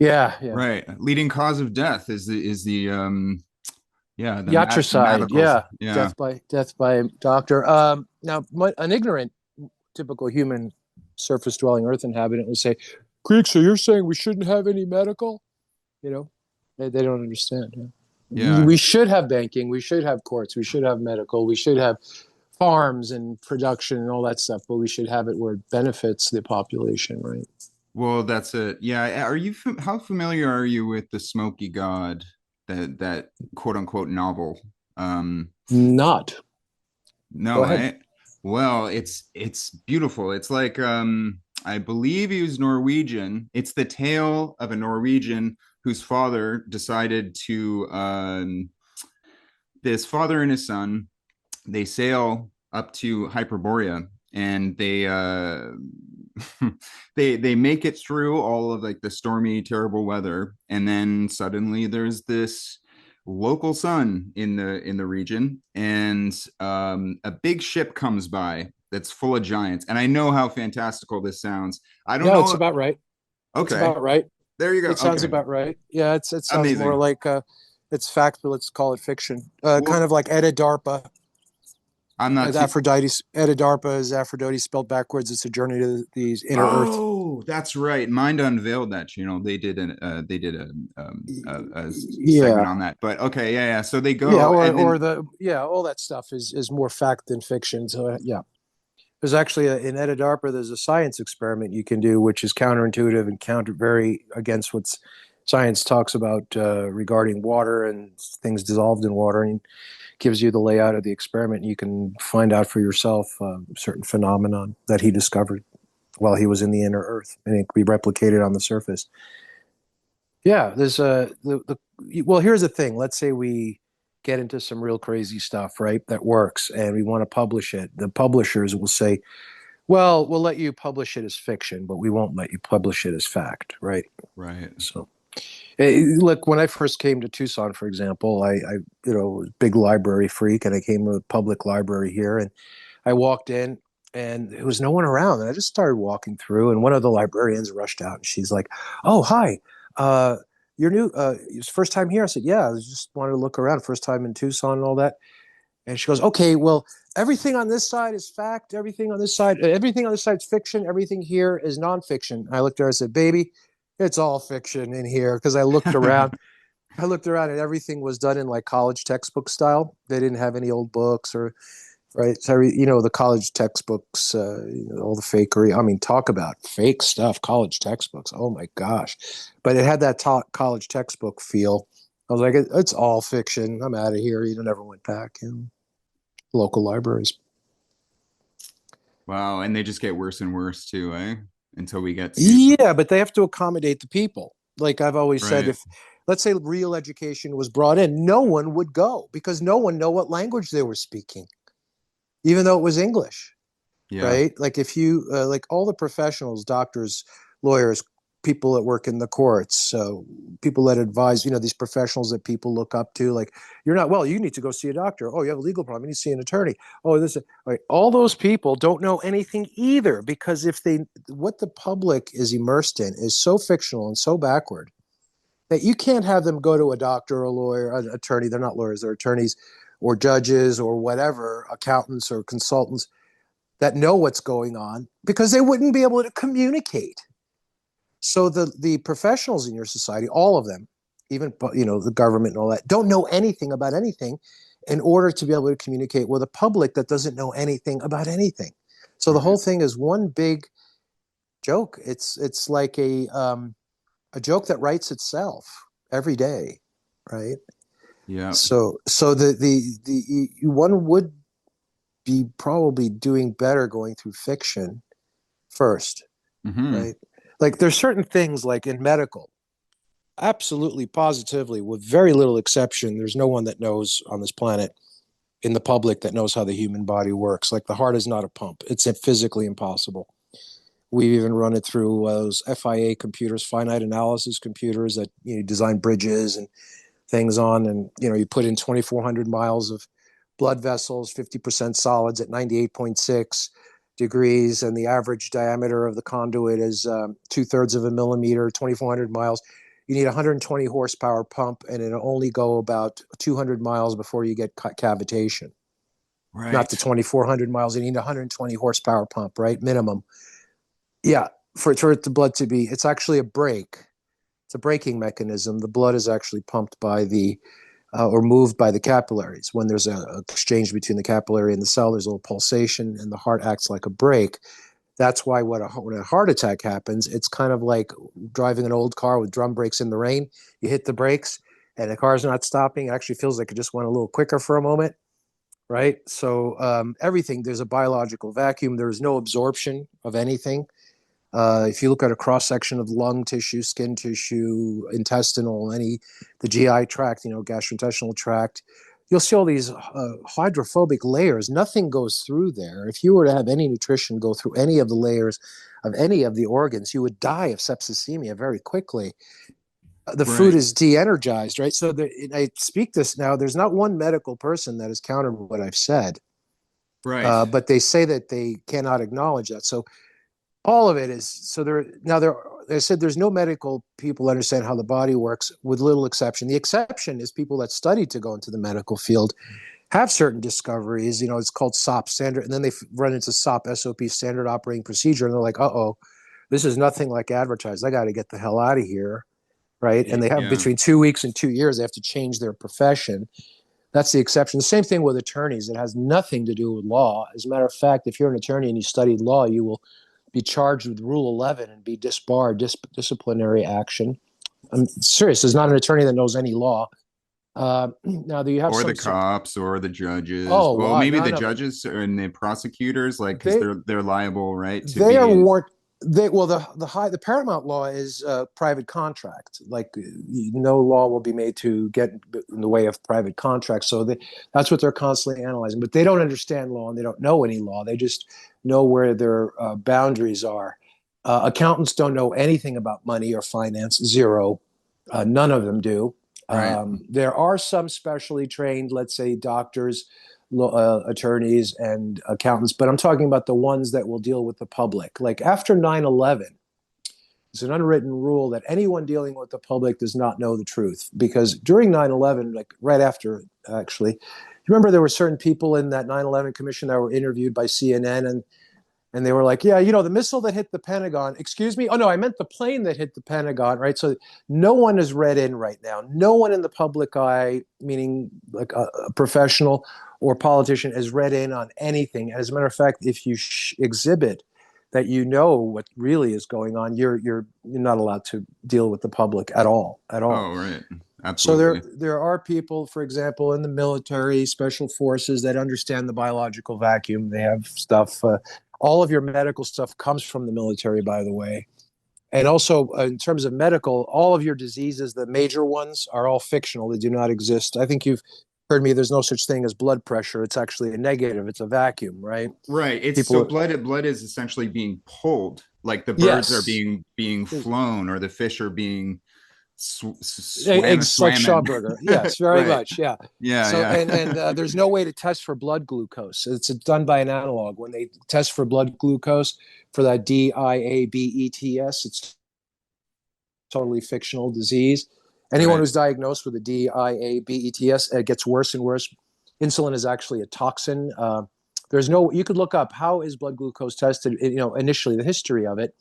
B: yeah, yeah.
A: Right. Leading cause of death is the
B: Yatricide,
A: mathematical.
B: yeah.
A: Yeah.
B: Death by doctor. Now, an ignorant, typical human surface dwelling earth inhabitant will say, Greek, so you're saying we shouldn't have any medical? You know, they don't understand. Yeah.
A: Yeah.
B: We should have banking. We should have courts. We should have medical. We should have farms and production and all that stuff, but we should have it where it benefits the population, right?
A: Well, that's it. Yeah. How familiar are you with the Smoky God, that quote unquote novel?
B: Not. Go
A: No,
B: ahead.
A: eh? Well, it's beautiful. It's like I believe he was Norwegian. It's the tale of a Norwegian whose father decided to this father and his son, they sail up to Hyperborea and they They make it through all of like the stormy, terrible weather, and then suddenly there's this local sun in the region, and a big ship comes by that's full of giants. And I know how fantastical this sounds. I don't
B: Yeah, it's
A: know.
B: about right. It's
A: Okay,
B: about right.
A: there you go.
B: It sounds
A: Okay,
B: about right. Yeah, it sounds more
A: amazing.
B: like it's fact, but let's call it fiction. Kind
A: Well,
B: of like Edda Darpa.
A: I'm not too.
B: Aphrodite. Edda Darpa is Aphrodite spelled backwards. It's a journey to the inner earth.
A: Oh, that's right. Mind Unveiled that channel. They did a segment
B: Yeah,
A: on that. But okay, yeah, yeah. So they
B: yeah,
A: go, and then
B: all that stuff is more fact than fiction. So yeah, there's actually in Edda Darpa there's a science experiment you can do, which is counterintuitive and counter very against what science talks about regarding water and things dissolved in water, and gives you the layout of the experiment. And you can find out for yourself certain phenomenon that he discovered while he was in the inner earth, and it can be replicated on the surface. Yeah, there's well, here's the thing. Let's say we get into some real crazy stuff, right? That works, and we want to publish it. The publishers will say, "Well, we'll let you publish it as fiction, but we won't let you publish it as fact," right?
A: right.
B: So, look, when I first came to Tucson, for example, I was a big library freak, and I came to a public library here, and I walked in, and there was no one around, and I just started walking through, and one of the librarians rushed out, and she's like, "Oh, hi, uh, you're new. It's first time here?" I said, "Yeah, I just wanted to look around, first time in Tucson and all that." And she goes, "Okay, well, everything on this side is fact. Everything on this side is fiction. Everything here is nonfiction." I looked at her. I said, "Baby, it's all fiction in here." Because I looked around. I looked around, and everything was done in like college textbook style. They didn't have any old books or right. So the college textbooks, all the fakery. I mean, talk about fake stuff. College textbooks. Oh my gosh! But it had that college textbook feel. I was like, it's all fiction. I'm out of here. Never went back. Local libraries.
A: Wow, and they just get worse and worse too, eh? Until we get to
B: Yeah, but they have to accommodate the people. Like I've always said,
A: right.
B: if let's say real education was brought in, no one would go because no one know what language they were speaking, even though it was English,
A: Yeah.
B: right? Like if you like all the professionals, doctors, lawyers, people that work in the courts, so people that advise, these professionals that people look up to, like you're not well, you need to go see a doctor. Oh, you have a legal problem, you need to see an attorney. Oh, this, right. All those people don't know anything either because if they, what the public is immersed in is so fictional and so backward that you can't have them go to a doctor or a lawyer, an attorney. They're not lawyers, they're attorneys or judges or whatever, accountants or consultants that know what's going on because they wouldn't be able to communicate. So the professionals in your society, all of them, even the government and all that, don't know anything about anything in order to be able to communicate with a public that doesn't know anything about anything. So the
A: Right.
B: whole thing is one big joke. It's like a joke that writes itself every day, right?
A: Yeah.
B: So the one would be probably doing better going through fiction first,
A: Mm-hmm.
B: right? Like there's certain things like in medical, absolutely positively, with very little exception, there's no one that knows on this planet in the public that knows how the human body works. Like the heart is not a pump. It's physically impossible. We've even run it through those FIA computers, finite analysis computers that design bridges and things on, and you put in 2,400 miles of blood vessels, 50% solids at 98.6 degrees, and the average diameter of the conduit is 2/3 of a millimeter, 2,400 miles. You need a 120 horsepower pump, and it'll only go about 200 miles before you get cavitation. Not the
A: Right.
B: 2,400 miles. You need a 120 horsepower pump, right? Minimum. Yeah, for the blood to be, it's actually a brake. It's a braking mechanism. The blood is actually pumped by the or moved by the capillaries. When there's an exchange between the capillary and the cell, there's a little pulsation, and the heart acts like a brake. That's why when a heart attack happens, it's kind of like driving an old car with drum brakes in the rain. You hit the brakes, and the car's not stopping. It actually feels like it just went a little quicker for a moment, right? So everything, there's a biological vacuum. There's no absorption of anything. If you look at a cross section of lung tissue, skin tissue, intestinal, the GI tract, gastrointestinal tract, you'll see all these hydrophobic layers. Nothing goes through there. If you were to have any nutrition go through any of the layers of any of the organs, you would die of septicemia very quickly. The food
A: Right.
B: is de-energized, right? So I speak this now. There's not one medical person that has countered what I've said,
A: Right.
B: but they say that they cannot acknowledge that. So all of it is so there now there I said there's no medical people understand how the body works with little exception. The exception is people that study to go into the medical field have certain discoveries. It's called SOP standard, and then they run into SOP standard operating procedure, and they're like, uh-oh, this is nothing like advertised. I got to get the hell out of here, right? And they have
A: Yeah.
B: between 2 weeks and 2 years, they have to change their profession. That's the exception. The same thing with attorneys. It has nothing to do with law. As a matter of fact, if you're an attorney and you studied law, you will be charged with Rule 11 and be disbarred, disciplinary action. I'm serious. There's not an attorney that knows any law. Now, do you have
A: Or
B: some?
A: the cops or the judges.
B: Oh,
A: Well,
B: wow,
A: maybe the
B: none of them.
A: judges and the prosecutors, like, because
B: They
A: they're liable, right, to
B: they are
A: be.
B: warned. The paramount law is private contract. Like no law will be made to get in the way of private contracts. So that's what they're constantly analyzing. But they don't understand law and they don't know any law. They just know where their boundaries are. Accountants don't know anything about money or finance. Zero. None of them do.
A: Right.
B: There are some specially trained, let's say, doctors, attorneys, and accountants, but I'm talking about the ones that will deal with the public. Like after 9/11, it's an unwritten rule that anyone dealing with the public does not know the truth. Because during 9/11, like right after, actually, you remember there were certain people in that 9/11 commission that were interviewed by CNN, and they were like, yeah, the missile that hit the Pentagon, excuse me. Oh, no, I meant the plane that hit the Pentagon, right? So no one is read in right now. No one in the public eye, meaning like a professional or politician, is read in on anything. As a matter of fact, if you exhibit that you know what really is going on, you're not allowed to deal with the public at all, at all.
A: Oh, right.
B: So there
A: Absolutely.
B: there are people, for example, in the military, special forces that understand the biological vacuum. They have stuff. All of your medical stuff comes from the military, by the way. And also, in terms of medical, all of your diseases, the major ones, are all fictional. They do not exist. I think you've heard me. There's no such thing as blood pressure. It's actually a negative. It's a vacuum, right?
A: Right. It's so
B: People.
A: blood is essentially being pulled, like the birds are
B: Yes.
A: being
B: There's,
A: flown or the fish are being
B: Eggs like
A: swam.
B: Schauberger. Yes, very
A: Right.
B: much. Yeah.
A: Yeah,
B: So and
A: yeah.
B: there's no way to test for blood glucose. It's done by an analog. When they test for blood glucose for that diabetes, it's totally fictional disease. Anyone
A: Right.
B: who's diagnosed with a diabetes, it gets worse and worse. Insulin is actually a toxin. There's no. You could look up how is blood glucose tested. Initially the history of it.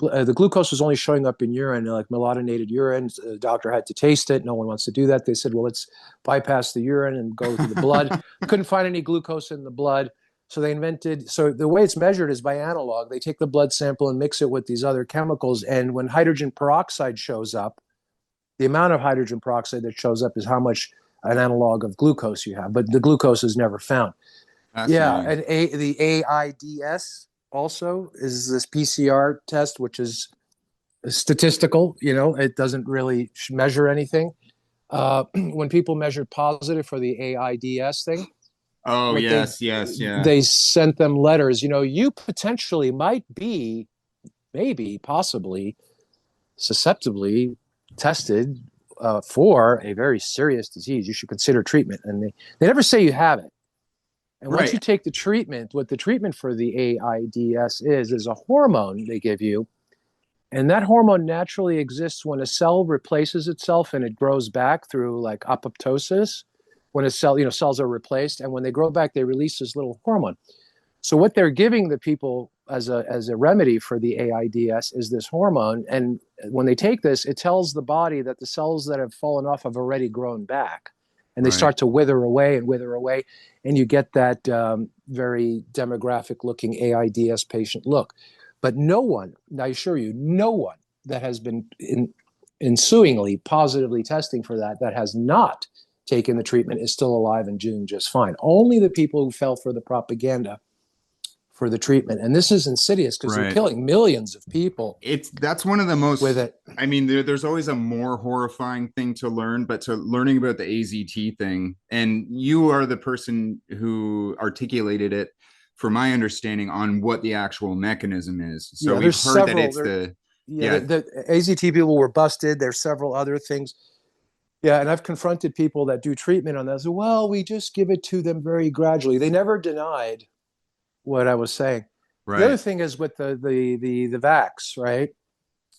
B: The glucose was only showing up in urine, like melatonated urine. The doctor had to taste it. No one wants to do that. They said, well, let's bypass the urine and go to the blood. Couldn't find any glucose in the blood. So they invented, so the way it's measured is by analog. They take the blood sample and mix it with these other chemicals. And when hydrogen peroxide shows up, the amount of hydrogen peroxide that shows up is how much an analog of glucose you have. But the glucose is never found. Yeah,
A: Fascinating.
B: and the AIDS also is this PCR test, which is statistical. It doesn't really measure anything. When people measured positive for the AIDS thing,
A: Oh,
B: what they
A: yes, yes, yeah.
B: they sent them letters. You potentially might be, maybe, possibly, susceptibly tested for a very serious disease. You should consider treatment, and they never say you have it. And once you
A: Right.
B: take the treatment, what the treatment for the AIDS is a hormone they give you. And that hormone naturally exists when a cell replaces itself and it grows back through like apoptosis. When a cell, cells are replaced, and when they grow back, they release this little hormone. So what they're giving the people as a remedy for the AIDS is this hormone. And when they take this, it tells the body that the cells that have fallen off have already grown back, and they
A: Right.
B: start to wither away and wither away, and you get that very demographic-looking AIDS patient look. But no one, I assure you, no one that has been ensuingly positively testing for that has not taken the treatment is still alive and doing just fine. Only the people who fell for the propaganda for the treatment. And this is insidious because they're
A: Right.
B: killing millions of people
A: That's one of the
B: with
A: most,
B: it.
A: I mean, there's always a more horrifying thing to learn, but to learning about the AZT thing, and you are the person who articulated it, for my understanding, on what the actual mechanism is. So
B: Yeah,
A: we've
B: there's
A: heard that
B: several.
A: it's the,
B: Yeah,
A: yeah,
B: the AZT people were busted. There's several other things. Yeah, and I've confronted people that do treatment on that. I said, well, we just give it to them very gradually. They never denied what I was saying. The other
A: right,
B: thing is with the vax, right?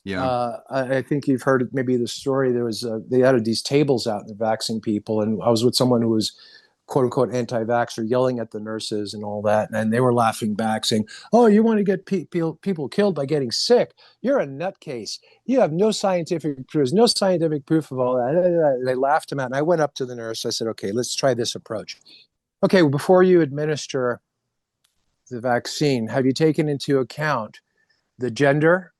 A: yeah,
B: I think you've heard maybe the story. There was they had these tables out and they're vaxing people, and I was with someone who was quote unquote anti-vaxxer, yelling at the nurses and all that, and they were laughing back, saying, "Oh, you want to get people killed by getting sick? You're a nutcase. You have no scientific proof. No scientific proof of all that." And they laughed him out, and I went up to the nurse. I said, "Okay, let's try this approach. Okay, well, before you administer the vaccine, have you taken into account the gender,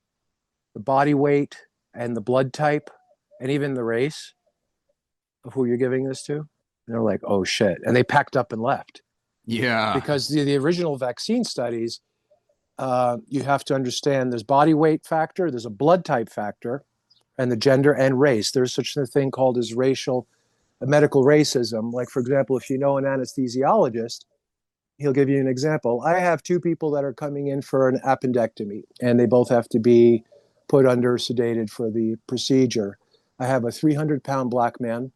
B: the body weight, and the blood type, and even the race of who you're giving this to?" And they're like, "Oh shit!" And they packed up and left
A: yeah,
B: because the original vaccine studies, you have to understand there's body weight factor, there's a blood type factor, and the gender and race. There's such a thing called as racial medical racism. Like for example, if you know an anesthesiologist, he'll give you an example. I have two people that are coming in for an appendectomy, and they both have to be put under sedated for the procedure. I have a 300-pound black man,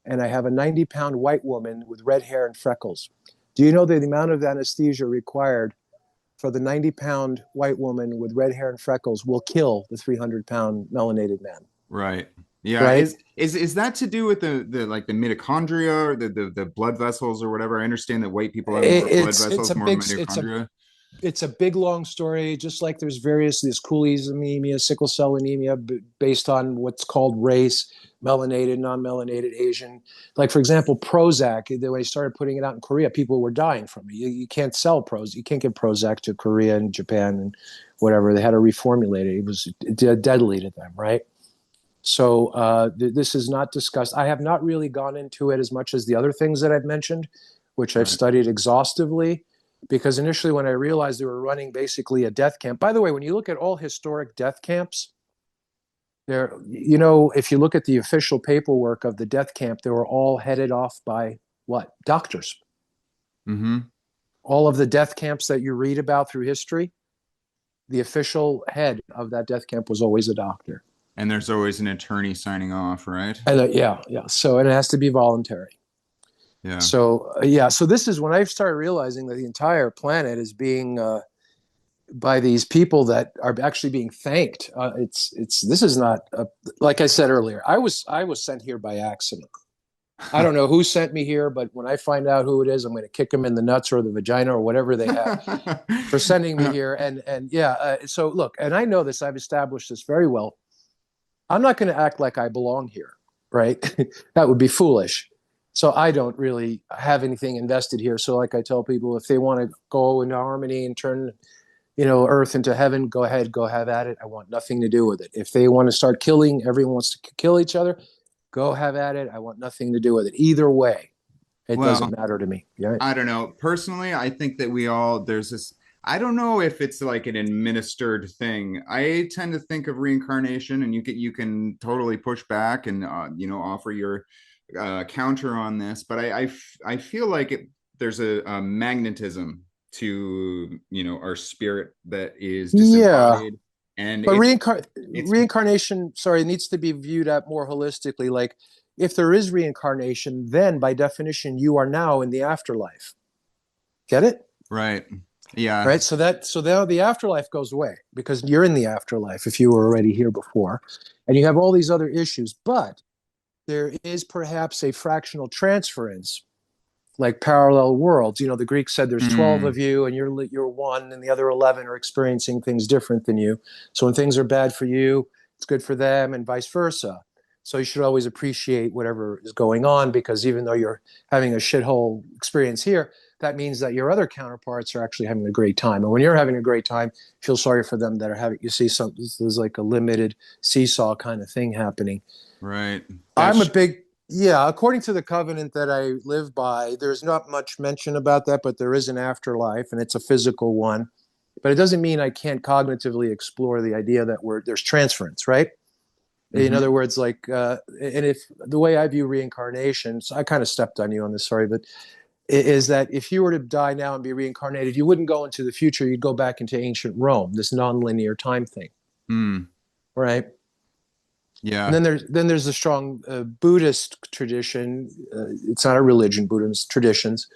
B: and I have a 90-pound white woman with red hair and freckles. Do you know the amount of anesthesia required for the 90-pound white woman with red hair and freckles will kill the 300-pound melanated man?
A: right. Yeah,
B: Right?
A: is that to do with the like the mitochondria or the blood vessels or whatever? I understand that white people have more blood
B: It's a
A: vessels, more
B: big it's a
A: mitochondria.
B: it's a big long story. Just like there's various these Cooley's anemia, sickle cell anemia, based on what's called race, melanated, non-melanated, Asian. Like for example, Prozac. When they started putting it out in Korea, people were dying from it. You can't sell Prozac. You can't give Prozac to Korea and Japan and whatever. They had to reformulate it. It was deadly to them, right? So this is not discussed. I have not really gone into it as much as the other things that I've mentioned, which I've
A: Right.
B: studied exhaustively. Because initially, when I realized they were running basically a death camp. By the way, when you look at all historic death camps, there, if you look at the official paperwork of the death camp, they were all headed off by what? Doctors.
A: Mm-hmm.
B: All of the death camps that you read about through history, the official head of that death camp was always a doctor.
A: And there's always an attorney signing off, right?
B: And yeah, yeah. So and it has to be voluntary.
A: Yeah.
B: So yeah, so this is when I started realizing that the entire planet is being by these people that are actually being thanked. It's this is not like I said earlier. I was sent here by accident. I don't know who sent me here, but when I find out who it is, I'm going to kick them in the nuts or the vagina or whatever they have for sending me here. And yeah, so look, and I know this. I've established this very well. I'm not going to act like I belong here, right? That would be foolish. So I don't really have anything invested here. So like I tell people, if they want to go into harmony and turn, earth into heaven, go ahead, go have at it. I want nothing to do with it. If they want to start killing, everyone wants to kill each other, go have at it. I want nothing to do with it. Either way, it
A: Well,
B: doesn't matter to me. Yeah.
A: I don't know. Personally, I think that we all, there's this, I don't know if it's like an administered thing. I tend to think of reincarnation, and you can totally push back and offer your counter on this, but I feel like there's a magnetism to our spirit that is
B: Yeah.
A: disembodied, and
B: But
A: it's
B: reincarnation, sorry, needs to be viewed at more holistically. Like, if there is reincarnation, then by definition, you are now in the afterlife. Get it?
A: right. Yeah.
B: Right. So now the afterlife goes away because you're in the afterlife if you were already here before, and you have all these other issues. But there is perhaps a fractional transference, like parallel worlds. The Greeks said there's 12
A: Mm,
B: of you, and you're one, and the other 11 are experiencing things different than you. So when things are bad for you, it's good for them, and vice versa. So you should always appreciate whatever is going on, because even though you're having a shithole experience here, that means that your other counterparts are actually having a great time. And when you're having a great time, feel sorry for them that are having. You see, there's like a limited seesaw kind of thing happening.
A: right.
B: I'm a
A: That's
B: big Yeah, according to the covenant that I live by, there's not much mention about that, but there is an afterlife, and it's a physical one. But it doesn't mean I can't cognitively explore the idea that there's transference, right? In other
A: Mm-hmm.
B: words, like, and if the way I view reincarnation, so I kind of stepped on you on this, sorry, but is that if you were to die now and be reincarnated, you wouldn't go into the future, you'd go back into ancient Rome, this nonlinear time thing,
A: Mm.
B: right? And
A: Yeah.
B: then there's a strong Buddhist tradition. It's not a religion, Buddhist traditions,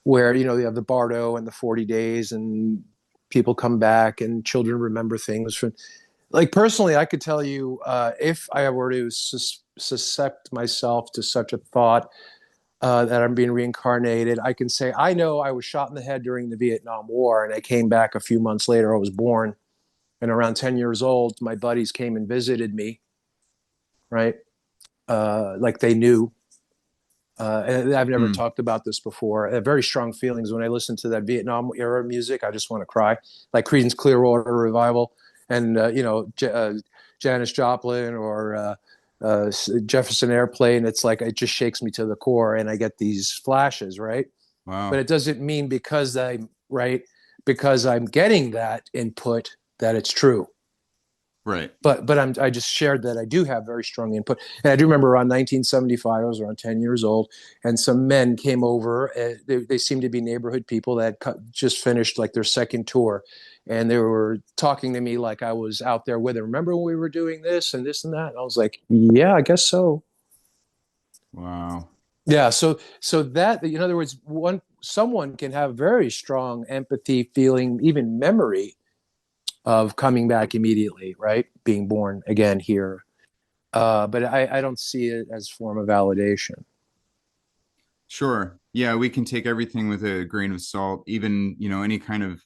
B: where you have the Bardo and the 40 days, and people come back, and children remember things from. Like personally, I could tell you if I were to suscept myself to such a thought that I'm being reincarnated, I can say I know I was shot in the head during the Vietnam War, and I came back a few months later. I was born, and around 10 years old, my buddies came and visited me, right? Like they knew. And I've never
A: Mm.
B: talked about this before. I have very strong feelings when I listen to that Vietnam era music. I just want to cry, like Creedence Clearwater Revival, and Janis Joplin or Jefferson Airplane. It's like it just shakes me to the core, and I get these flashes, right? But
A: Wow.
B: it doesn't mean because I'm getting that input that it's true.
A: Right.
B: But I just shared that I do have very strong input, and I do remember around 1975, I was around 10 years old, and some men came over. They seemed to be neighborhood people that had just finished like their second tour, and they were talking to me like I was out there with them. Remember when we were doing this and this and that? And I was like, yeah, I guess so.
A: Wow.
B: Yeah, so that in other words, one someone can have very strong empathy, feeling, even memory of coming back immediately, right? Being born again here. But I don't see it as a form of validation.
A: Sure. Yeah, we can take everything with a grain of salt, even, any kind of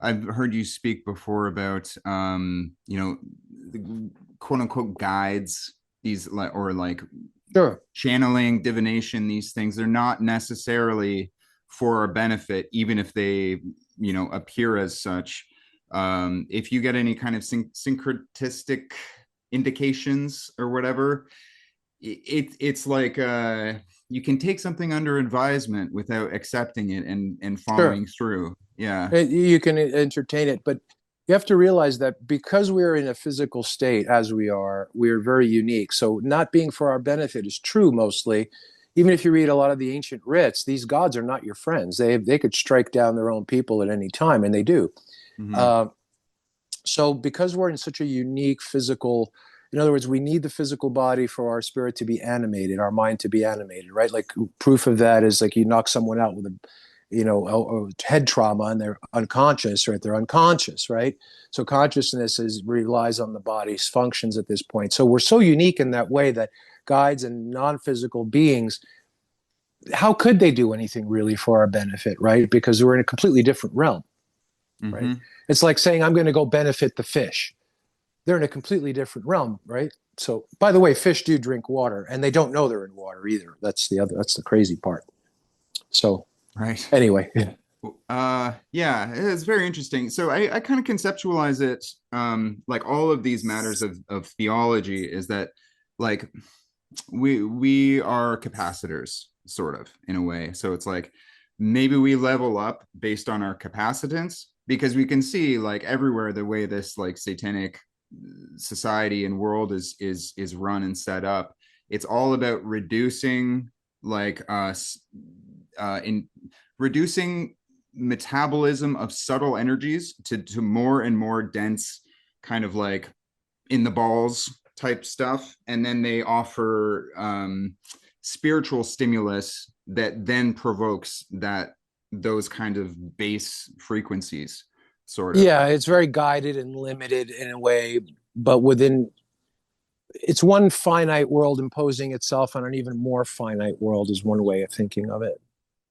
A: I've heard you speak before about the quote unquote guides, these like or like
B: Sure,
A: channeling, divination, these things, they're not necessarily for our benefit, even if they, appear as such. If you get any kind of syncretistic indications or whatever, it's like you can take something under advisement without accepting it and
B: sure.
A: following through. Yeah.
B: You can entertain it, but you have to realize that because we're in a physical state as we are, we're very unique. So not being for our benefit is true mostly. Even if you read a lot of the ancient writs, these gods are not your friends. They could strike down their own people at any time, and they do.
A: Mm-hmm.
B: Uh, so because we're in such a unique physical, in other words, we need the physical body for our spirit to be animated, our mind to be animated, right? Like proof of that is like you knock someone out with a head trauma and they're unconscious, right? They're unconscious, right? So consciousness relies on the body's functions at this point. So we're so unique in that way that guides and non-physical beings, how could they do anything really for our benefit, right? Because we're in a completely different realm, right?
A: Mm-hmm.
B: It's like saying I'm going to go benefit the fish. They're in a completely different realm, right? So, by the way, fish do drink water, and they don't know they're in water either. That's the crazy part. So,
A: Right.
B: anyway,
A: Yeah, it's very interesting. So I kind of conceptualize it like all of these matters of theology is that like we are capacitors sort of in a way. So it's like maybe we level up based on our capacitance because we can see like everywhere the way this like satanic society and world is run and set up. It's all about reducing like us in reducing metabolism of subtle energies to more and more dense kind of like in the balls type stuff, and then they offer spiritual stimulus that then provokes those kind of base frequencies sort of.
B: yeah, it's very guided and limited in a way, but within it's one finite world imposing itself on an even more finite world is one way of thinking of it.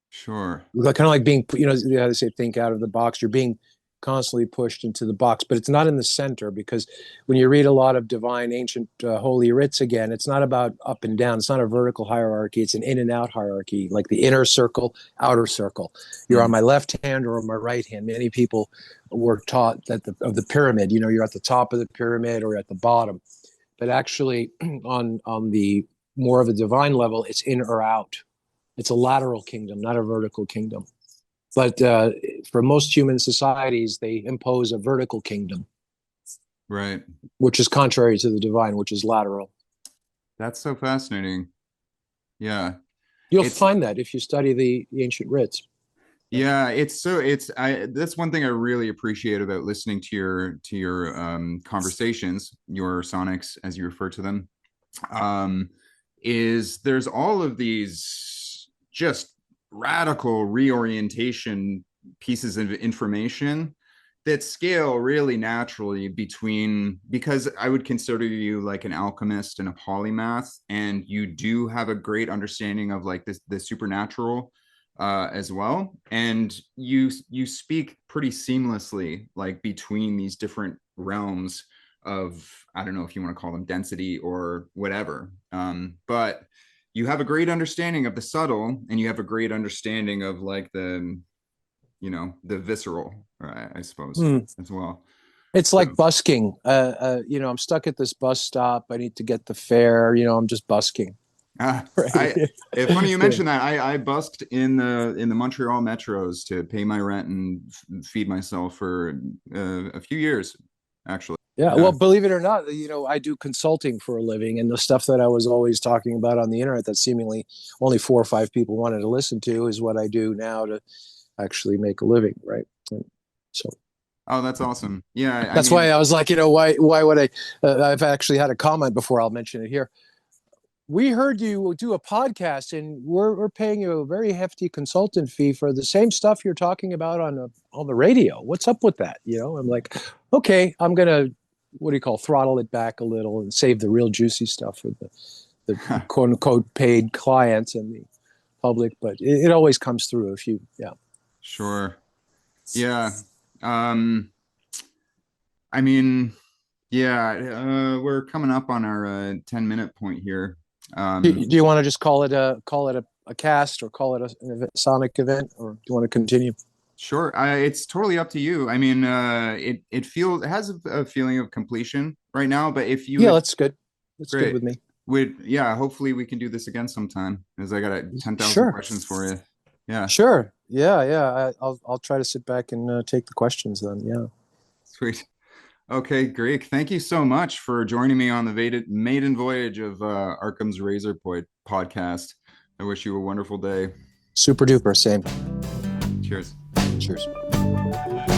A: Sure.
B: Like, kind of like being, they say think out of the box. You're being constantly pushed into the box, but it's not in the center because when you read a lot of divine, ancient, holy writs again, it's not about up and down. It's not a vertical hierarchy. It's an in and out hierarchy, like the inner circle, outer circle. You're on
A: Mm.
B: my left hand or on my right hand. Many people were taught that of the pyramid, you're at the top of the pyramid or at the bottom, but actually on the more of a divine level, it's in or out. It's a lateral kingdom, not a vertical kingdom. But for most human societies, they impose a vertical kingdom,
A: Right.
B: which is contrary to the divine, which is lateral.
A: That's so fascinating. Yeah.
B: You'll
A: It's
B: find that if you study the ancient writs.
A: Yeah, it's I that's one thing I really appreciate about listening to your conversations, your sonics as you refer to them. Um is there's all of these just radical reorientation pieces of information that scale really naturally between, because I would consider you like an alchemist and a polymath, and you do have a great understanding of like this the supernatural as well, and you speak pretty seamlessly like between these different realms of, I don't know if you want to call them density or whatever, but you have a great understanding of the subtle, and you have a great understanding of like the, you know, the visceral, I suppose,
B: Hmm.
A: as well.
B: It's
A: So,
B: like busking. I'm stuck at this bus stop. I need to get the fare. I'm just busking. Right.
A: I it's funny you mentioned that. I busked in the Montreal metros to pay my rent and feed myself for a few years, actually.
B: Yeah.
A: Yeah.
B: Well, believe it or not, I do consulting for a living, and the stuff that I was always talking about on the internet that seemingly only 4 or 5 people wanted to listen to is what I do now to actually make a living. Right. And so
A: Oh, that's awesome. Yeah, I
B: that's why
A: mean,
B: I was like, why would I? I've actually had a comment before. I'll mention it here. We heard you do a podcast, and we're paying you a very hefty consultant fee for the same stuff you're talking about on the radio. What's up with that? I'm like, okay, I'm gonna, what do you call, throttle it back a little and save the real juicy stuff for the quote unquote paid clients and the public. But it always comes through if you, yeah.
A: sure. Yeah. Um, I mean, yeah, we're coming up on our 10-minute point here.
B: Do you want to just call it a cast, or call it a sonic event, or do you want to continue?
A: Sure. It's totally up to you. I mean, it has a feeling of completion right now, but if you
B: Yeah,
A: would,
B: that's good. That's good
A: great.
B: with me.
A: Would Yeah, hopefully we can do this again sometime, because I got 10,000
B: Sure.
A: questions for you. Yeah,
B: Sure. Yeah, yeah. I'll try to sit back and take the questions then. Yeah.
A: sweet. Okay, Greg, thank you so much for joining me on the maiden voyage of Arkham's Razor podcast. I wish you a wonderful day.
B: Super duper. Same.
A: Cheers.
B: Cheers.